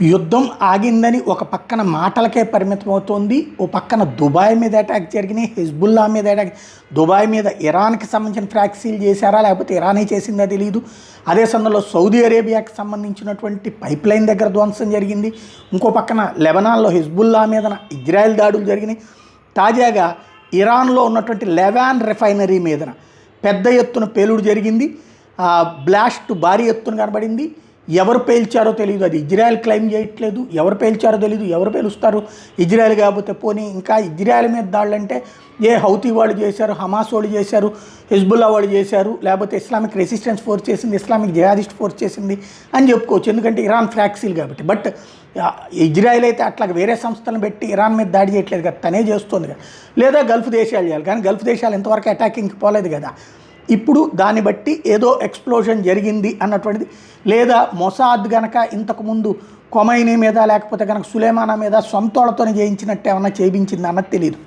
యుద్ధం ఆగిందని ఒక పక్కన మాటలకే పరిమితమవుతోంది. ఓ పక్కన దుబాయ్ మీద అటాక్ జరిగినాయి, హిజ్బుల్లా మీద అటాక్. దుబాయ్ మీద ఇరాన్కి సంబంధించిన ఫ్రాక్సీలు చేశారా లేకపోతే ఇరానే చేసిందా తెలియదు. అదే సమయంలో సౌదీ అరేబియాకి సంబంధించినటువంటి పైప్ లైన్ దగ్గర ధ్వంసం జరిగింది. ఇంకో పక్కన లెబనాన్లో హిజ్బుల్లా మీద ఇజ్రాయెల్ దాడులు జరిగినాయి. తాజాగా ఇరాన్లో ఉన్నటువంటి లెవాన్ రిఫైనరీ మీదన పెద్ద ఎత్తున పేలుడు జరిగింది. బ్లాస్ట్ భారీ ఎత్తున కనబడింది. ఎవరు పేల్చారో తెలియదు, అది ఇజ్రాయెల్ క్లెయిమ్ చేయట్లేదు. ఎవరు పేల్చారో తెలియదు, ఎవరు పేలుస్తారు. ఇజ్రాయెల్ కాకపోతే పోనీ ఇంకా ఇజ్రాయెల్ మీద దాడులంటే హౌతీ వాళ్ళు చేశారు, హమాస్ వాళ్ళు చేశారు, హిజ్బుల్లా వాళ్ళు చేశారు, లేకపోతే ఇస్లామిక్ రెసిస్టెన్స్ ఫోర్స్ చేసింది, ఇస్లామిక్ జిహాదిస్ట్ ఫోర్స్ చేసింది అని చెప్పుకోవచ్చు, ఎందుకంటే ఇరాన్ ఫ్రాక్సీలు కాబట్టి. బట్ ఇజ్రాయెల్ అయితే అట్లా వేరే సంస్థలను పెట్టి ఇరాన్ మీద దాడి చేయట్లేదు కదా, తనే చేస్తుంది కదా. లేదా గల్ఫ్ దేశాలు చేయాలి, కానీ గల్ఫ్ దేశాలు ఇంతవరకు అటాకింగ్కి పోలేదు కదా. ఇప్పుడు దాన్ని బట్టి ఏదో ఎక్స్ప్లోజన్ జరిగింది అన్నటువంటిది, లేదా మొసాద్ గనక ఇంతకుముందు కొమైనీ మీద లేకపోతే కనుక సులేమానా మీద సొంతోళ్లతో చేయించినట్టు ఏమన్నా చేయించింది అన్నది తెలియదు.